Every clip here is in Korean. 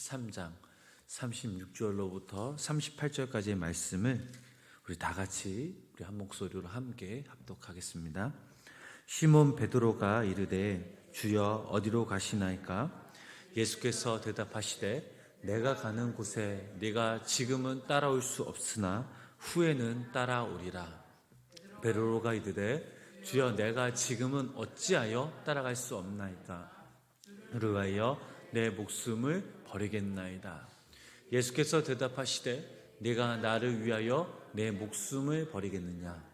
13장 36절로부터 38절까지의 말씀을 우리 다 같이 우리 한 목소리로 함께 합독하겠습니다. 시몬 베드로가 이르되 주여 어디로 가시나이까? 예수께서 대답하시되 내가 가는 곳에 네가 지금은 따라올 수 없으나 후에는 따라오리라. 베드로가 이르되 주여 내가 지금은 어찌하여 따라갈 수 없나이까? 그리하여 내 목숨을 버리겠나이다. 예수께서 대답하시되 네가 나를 위하여 내 목숨을 버리겠느냐?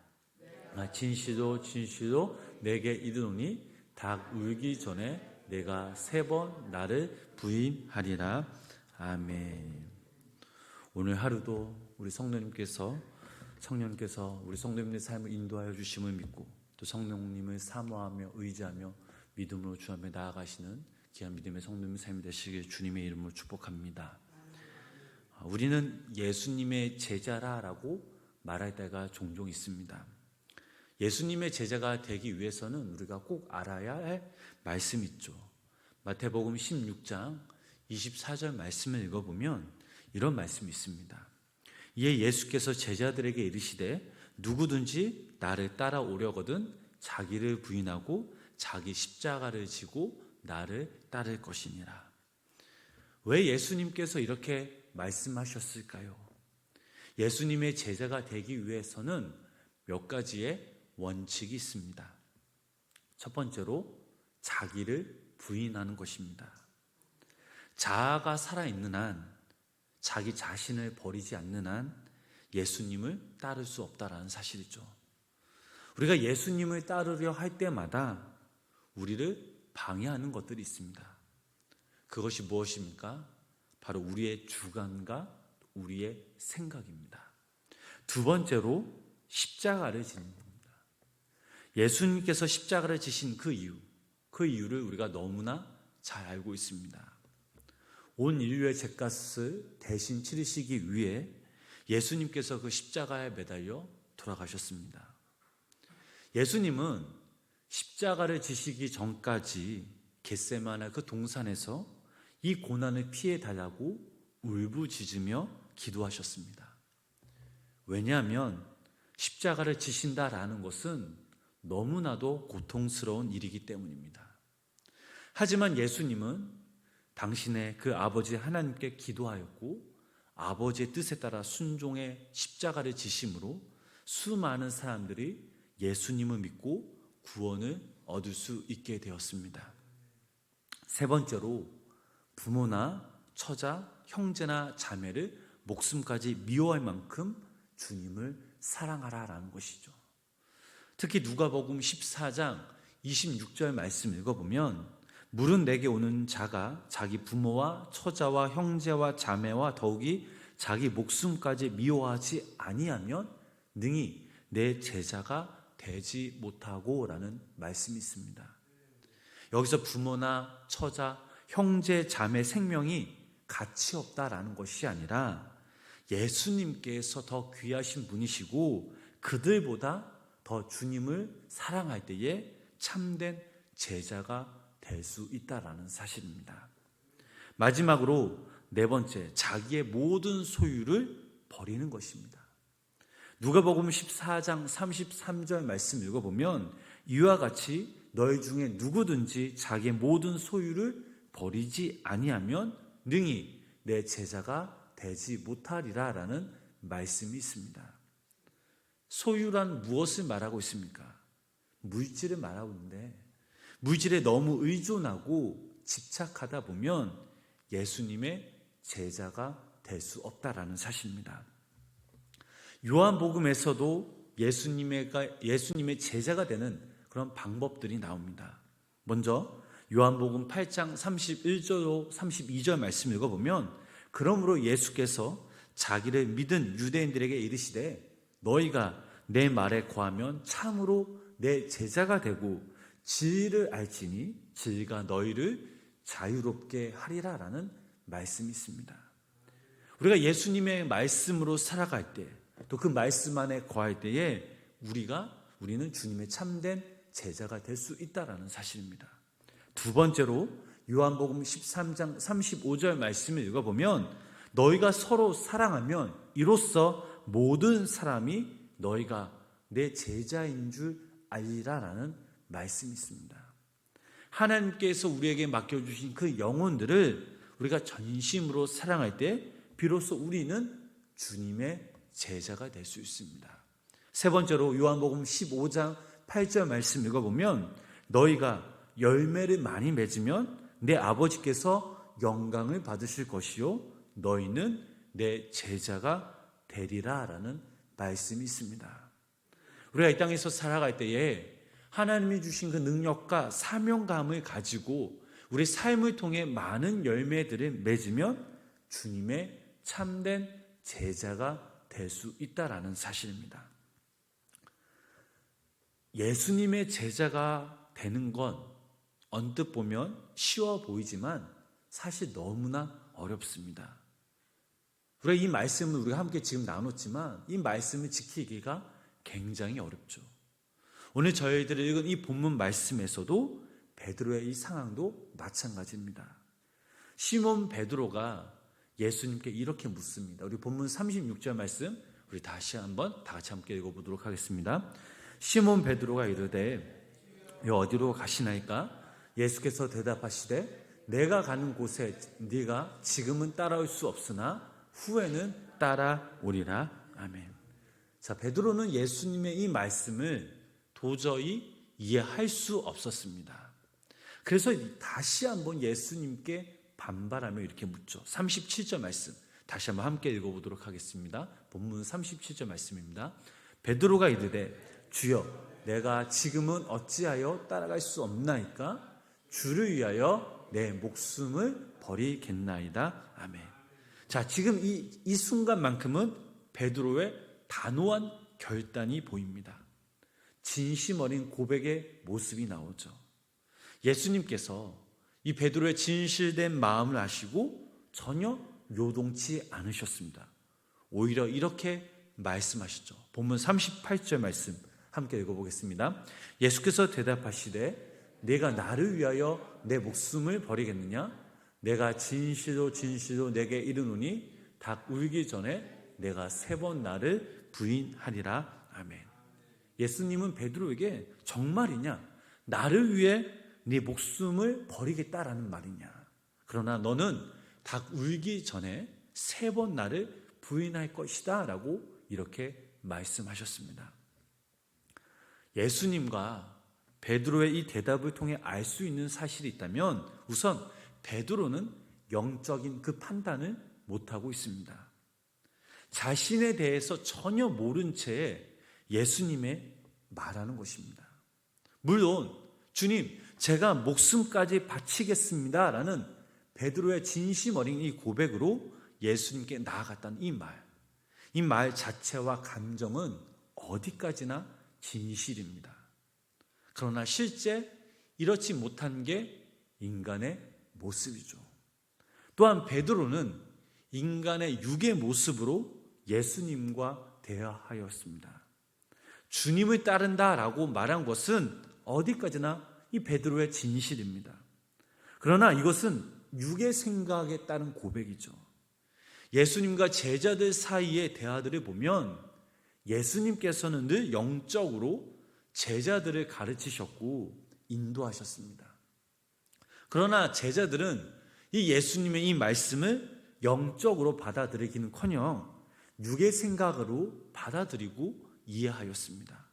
진실로 진실로 내게 이르노니 닭 울기 전에 내가 3번 나를 부인하리라. 아멘. 오늘 하루도 우리 성령님께서 우리 성도님의 삶을 인도하여 주심을 믿고 또 성령님을 사모하며 의지하며 믿음으로 주 앞에 나아가시는 귀한 믿음의 성도님의 삶이 되시길 주님의 이름으로 축복합니다. 우리는 예수님의 제자라고 말할 때가 종종 있습니다. 예수님의 제자가 되기 위해서는 우리가 꼭 알아야 할 말씀이 있죠. 마태복음 16장 24절 말씀을 읽어보면 이런 말씀이 있습니다. 이에 예수께서 제자들에게 이르시되 누구든지 나를 따라오려거든 자기를 부인하고 자기 십자가를 지고 나를 따를 것이니라. 왜 예수님께서 이렇게 말씀하셨을까요? 예수님의 제자가 되기 위해서는 몇 가지의 원칙이 있습니다. 첫 번째로 자기를 부인하는 것입니다. 자아가 살아있는 한, 자기 자신을 버리지 않는 한 예수님을 따를 수 없다라는 사실이죠. 우리가 예수님을 따르려 할 때마다 우리를 방해하는 것들이 있습니다. 그것이 무엇입니까? 바로 우리의 주관과 우리의 생각입니다. 두 번째로 십자가를 지는 겁니다. 예수님께서 십자가를 지신 그 이유를 우리가 너무나 잘 알고 있습니다. 온 인류의 죄값을 대신 치르시기 위해 예수님께서 그 십자가에 매달려 돌아가셨습니다. 예수님은 십자가를 지시기 전까지 겟세마네 그 동산에서 이 고난을 피해 달라고 울부짖으며 기도하셨습니다. 왜냐하면 십자가를 지신다라는 것은 너무나도 고통스러운 일이기 때문입니다. 하지만 예수님은 당신의 그 아버지 하나님께 기도하였고 아버지의 뜻에 따라 순종의 십자가를 지심으로 수많은 사람들이 예수님을 믿고 구원을 얻을 수 있게 되었습니다. 세 번째로 부모나 처자, 형제나 자매를 목숨까지 미워할 만큼 주님을 사랑하라라는 것이죠. 특히 누가복음 14장 26절 말씀 읽어보면 물은 내게 오는 자가 자기 부모와 처자와 형제와 자매와 더욱이 자기 목숨까지 미워하지 아니하면 능히 내 제자가 되지 못하고 라는 말씀이 있습니다. 여기서 부모나 처자, 형제, 자매 생명이 가치 없다라는 것이 아니라 예수님께서 더 귀하신 분이시고 그들보다 더 주님을 사랑할 때에 참된 제자가 될 수 있다라는 사실입니다. 마지막으로 네 번째, 자기의 모든 소유를 버리는 것입니다. 누가복음 14장 33절 말씀 읽어보면 이와 같이 너희 중에 누구든지 자기의 모든 소유를 버리지 아니하면 능히 내 제자가 되지 못하리라 라는 말씀이 있습니다. 소유란 무엇을 말하고 있습니까? 물질을 말하고 있는데 물질에 너무 의존하고 집착하다 보면 예수님의 제자가 될 수 없다라는 사실입니다. 요한복음에서도 예수님의 제자가 되는 그런 방법들이 나옵니다. 먼저 요한복음 8장 31절 32절 말씀 읽어보면 그러므로 예수께서 자기를 믿은 유대인들에게 이르시되 너희가 내 말에 거하면 참으로 내 제자가 되고 진리를 알지니 진리가 너희를 자유롭게 하리라 라는 말씀이 있습니다. 우리가 예수님의 말씀으로 살아갈 때 또 그 말씀 안에 거할 때에 우리는 주님의 참된 제자가 될 수 있다라는 사실입니다. 두 번째로 요한복음 13장 35절 말씀을 읽어보면 너희가 서로 사랑하면 이로써 모든 사람이 너희가 내 제자인 줄 알리라라는 말씀이 있습니다. 하나님께서 우리에게 맡겨주신 그 영혼들을 우리가 전심으로 사랑할 때 비로소 우리는 주님의 제자가 될 수 있습니다. 세 번째로 요한복음 15장 8절 말씀 읽어보면 너희가 열매를 많이 맺으면 내 아버지께서 영광을 받으실 것이요 너희는 내 제자가 되리라 라는 말씀이 있습니다. 우리가 이 땅에서 살아갈 때에 하나님이 주신 그 능력과 사명감을 가지고 우리 삶을 통해 많은 열매들을 맺으면 주님의 참된 제자가 될 수 있다라는 사실입니다. 예수님의 제자가 되는 건 언뜻 보면 쉬워 보이지만 사실 너무나 어렵습니다. 우리가 이 말씀을 우리가 함께 지금 나눴지만 이 말씀을 지키기가 굉장히 어렵죠. 오늘 저희들이 읽은 이 본문 말씀에서도 베드로의 이 상황도 마찬가지입니다. 시몬 베드로가 예수님께 이렇게 묻습니다. 우리 본문 36절 말씀 우리 다시 한번 다 같이 함께 읽어보도록 하겠습니다. 시몬 베드로가 이르되 어디로 가시나이까? 예수께서 대답하시되 내가 가는 곳에 네가 지금은 따라올 수 없으나 후에는 따라오리라. 아멘. 자, 베드로는 예수님의 이 말씀을 도저히 이해할 수 없었습니다. 그래서 다시 한번 예수님께 반발하며 이렇게 묻죠. 37절 말씀 다시 한번 함께 읽어보도록 하겠습니다. 본문 37절 말씀입니다. 베드로가 이르되 주여 내가 지금은 어찌하여 따라갈 수 없나이까? 주를 위하여 내 목숨을 버리겠나이다. 아멘. 자, 지금 이 순간만큼은 베드로의 단호한 결단이 보입니다. 진심 어린 고백의 모습이 나오죠. 예수님께서 이 베드로의 진실된 마음을 아시고 전혀 요동치 않으셨습니다. 오히려 이렇게 말씀하셨죠. 본문 38절 말씀 함께 읽어보겠습니다. 예수께서 대답하시되 내가 나를 위하여 내 목숨을 버리겠느냐? 내가 진실로 내게 이르노니 닭 울기 전에 내가 3번 나를 부인하리라. 아멘. 예수님은 베드로에게 정말이냐? 나를 위해 네 목숨을 버리겠다라는 말이냐? 그러나 너는 닭 울기 전에 3번 나를 부인할 것이다 라고 이렇게 말씀하셨습니다. 예수님과 베드로의 이 대답을 통해 알 수 있는 사실이 있다면 우선 베드로는 영적인 그 판단을 못하고 있습니다. 자신에 대해서 전혀 모른 채 예수님의 말하는 것입니다. 물론 주님 제가 목숨까지 바치겠습니다 라는 베드로의 진심 어린 이 고백으로 예수님께 나아갔다는 이 말 자체와 감정은 어디까지나 진실입니다. 그러나 실제 이렇지 못한 게 인간의 모습이죠. 또한 베드로는 인간의 육의 모습으로 예수님과 대화하였습니다. 주님을 따른다라고 말한 것은 어디까지나 이 베드로의 진실입니다. 그러나 이것은 육의 생각에 따른 고백이죠. 예수님과 제자들 사이의 대화들을 보면 예수님께서는 늘 영적으로 제자들을 가르치셨고 인도하셨습니다. 그러나 제자들은 이 예수님의 이 말씀을 영적으로 받아들이기는커녕 육의 생각으로 받아들이고 이해하였습니다.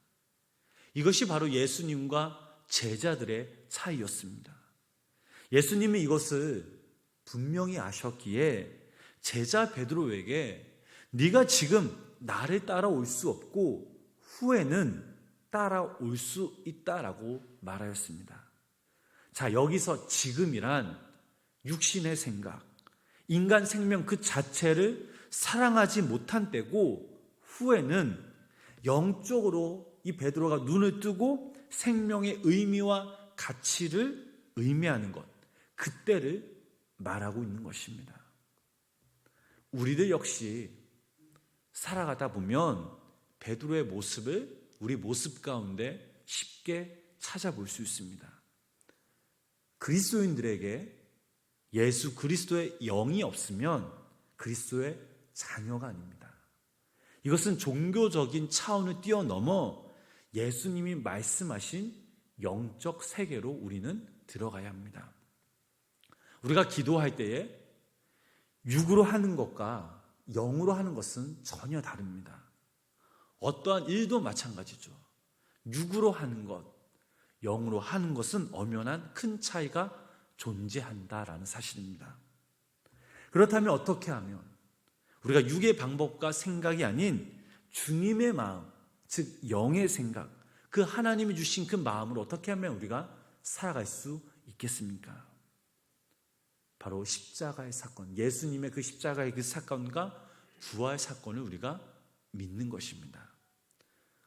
이것이 바로 예수님과 제자들의 차이였습니다. 예수님이 이것을 분명히 아셨기에 제자 베드로에게 네가 지금 나를 따라올 수 없고 후에는 따라올 수 있다라고 말하였습니다. 자, 여기서 지금이란 육신의 생각, 인간 생명 그 자체를 사랑하지 못한 때고 후에는 영적으로 이 베드로가 눈을 뜨고 생명의 의미와 가치를 의미하는 것, 그때를 말하고 있는 것입니다. 우리들 역시 살아가다 보면 베드로의 모습을 우리 모습 가운데 쉽게 찾아볼 수 있습니다. 그리스도인들에게 예수 그리스도의 영이 없으면 그리스도의 자녀가 아닙니다. 이것은 종교적인 차원을 뛰어넘어 예수님이 말씀하신 영적 세계로 우리는 들어가야 합니다. 우리가 기도할 때에 육으로 하는 것과 영으로 하는 것은 전혀 다릅니다. 어떠한 일도 마찬가지죠. 육으로 하는 것, 영으로 하는 것은 엄연한 큰 차이가 존재한다라는 사실입니다. 그렇다면 어떻게 하면 우리가 육의 방법과 생각이 아닌 주님의 마음, 즉 영의 생각, 그 하나님이 주신 그 마음으로 어떻게 하면 우리가 살아갈 수 있겠습니까? 바로 십자가의 사건, 예수님의 그 십자가의 그 사건과 부활 사건을 우리가 믿는 것입니다.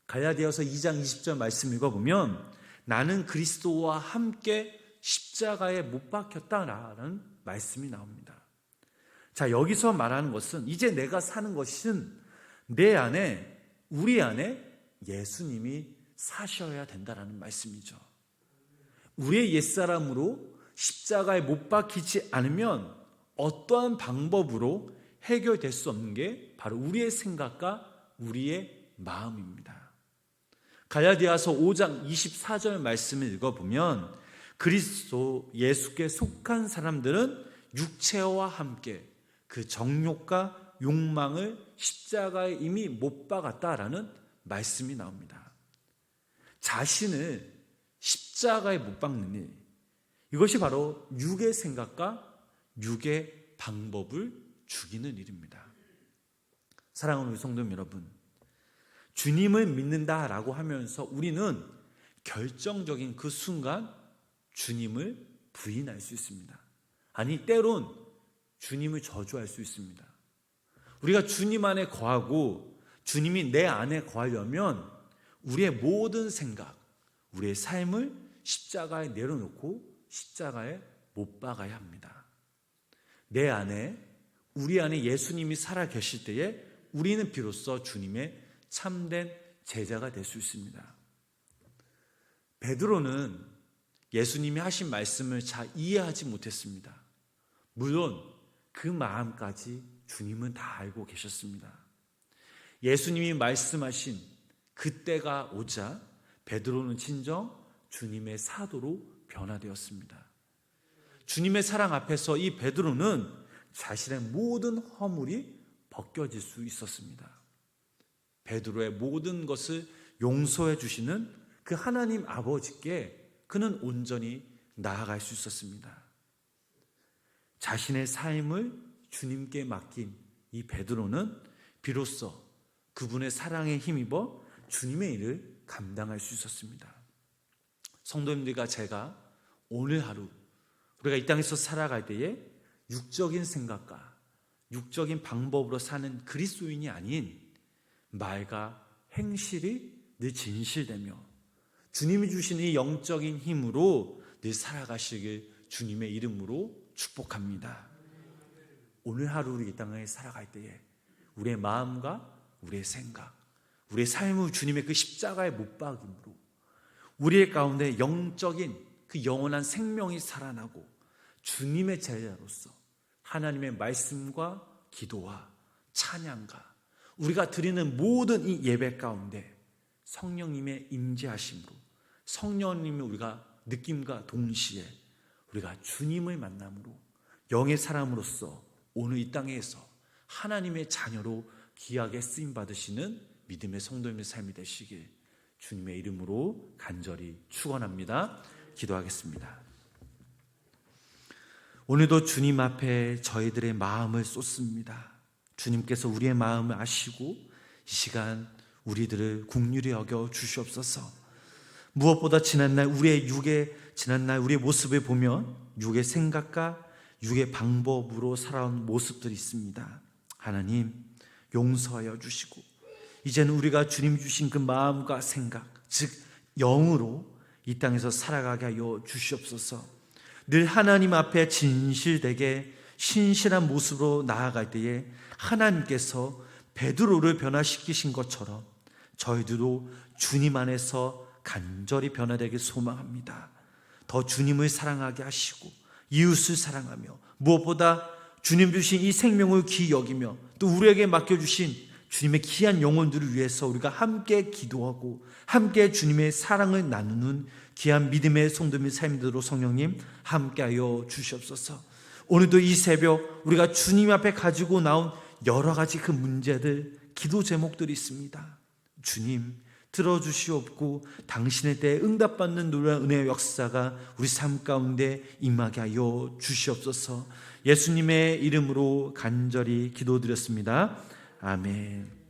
갈라디아서 2장 20절 말씀 읽어보면 나는 그리스도와 함께 십자가에 못 박혔다라는 말씀이 나옵니다. 자, 여기서 말하는 것은 이제 내가 사는 것은 내 안에, 우리 안에 예수님이 사셔야 된다라는 말씀이죠. 우리의 옛사람으로 십자가에 못 박히지 않으면 어떠한 방법으로 해결될 수 없는 게 바로 우리의 생각과 우리의 마음입니다. 갈라디아서 5장 24절 말씀을 읽어보면 그리스도 예수께 속한 사람들은 육체와 함께 그 정욕과 욕망을 십자가에 이미 못 박았다라는 말씀이 나옵니다. 자신을 십자가에 못 박는 일, 이것이 바로 육의 생각과 육의 방법을 죽이는 일입니다. 사랑하는 우리 성도 여러분, 주님을 믿는다라고 하면서 우리는 결정적인 그 순간 주님을 부인할 수 있습니다. 아니, 때론 주님을 저주할 수 있습니다. 우리가 주님 안에 거하고 주님이 내 안에 거하려면 우리의 모든 생각, 우리의 삶을 십자가에 내려놓고 십자가에 못 박아야 합니다. 내 안에, 우리 안에 예수님이 살아 계실 때에 우리는 비로소 주님의 참된 제자가 될 수 있습니다. 베드로는 예수님이 하신 말씀을 잘 이해하지 못했습니다. 물론 그 마음까지 주님은 다 알고 계셨습니다. 예수님이 말씀하신 그때가 오자 베드로는 진정 주님의 사도로 변화되었습니다. 주님의 사랑 앞에서 이 베드로는 자신의 모든 허물이 벗겨질 수 있었습니다. 베드로의 모든 것을 용서해 주시는 그 하나님 아버지께 그는 온전히 나아갈 수 있었습니다. 자신의 삶을 주님께 맡긴 이 베드로는 비로소 그분의 사랑에 힘입어 주님의 일을 감당할 수 있었습니다. 성도님들과 제가 오늘 하루 우리가 이 땅에서 살아갈 때에 육적인 생각과 육적인 방법으로 사는 그리스도인이 아닌 말과 행실이 늘 진실되며 주님이 주시는 이 영적인 힘으로 늘 살아가시길 주님의 이름으로 축복합니다. 오늘 하루 우리 이 땅에 살아갈 때에 우리의 마음과 우리의 생각, 우리의 삶을 주님의 그 십자가에 못 박음으로 우리의 가운데 영적인 그 영원한 생명이 살아나고 주님의 제자로서 하나님의 말씀과 기도와 찬양과 우리가 드리는 모든 이 예배 가운데 성령님의 임재하심으로 성령님의 우리가 느낌과 동시에 우리가 주님을 만남으로 영의 사람으로서 오늘 이 땅에서 하나님의 자녀로 귀하게 쓰임받으시는 믿음의 성도님의 삶이 되시길 주님의 이름으로 간절히 축원합니다. 기도하겠습니다. 오늘도 주님 앞에 저희들의 마음을 쏟습니다. 주님께서 우리의 마음을 아시고 이 시간 우리들을 긍휼히 여겨 주시옵소서. 무엇보다 지난날 우리의 모습을 보면 육의 생각과 육의 방법으로 살아온 모습들이 있습니다. 하나님 용서하여 주시고 이제는 우리가 주님 주신 그 마음과 생각, 즉 영으로 이 땅에서 살아가게 하여 주시옵소서. 늘 하나님 앞에 진실되게 신실한 모습으로 나아갈 때에 하나님께서 베드로를 변화시키신 것처럼 저희들도 주님 안에서 간절히 변화되길 소망합니다. 더 주님을 사랑하게 하시고 이웃을 사랑하며 무엇보다 주님 주신 이 생명을 귀히 여기며 또 우리에게 맡겨주신 주님의 귀한 영혼들을 위해서 우리가 함께 기도하고 함께 주님의 사랑을 나누는 귀한 믿음의 성도의 삶대로 성령님 함께하여 주시옵소서. 오늘도 이 새벽 우리가 주님 앞에 가지고 나온 여러 가지 그 문제들, 기도 제목들이 있습니다. 주님 들어주시옵고 당신의 때에 응답받는 놀라운 은혜의 역사가 우리 삶 가운데 임하게 하여 주시옵소서. 예수님의 이름으로 간절히 기도드렸습니다. 아멘.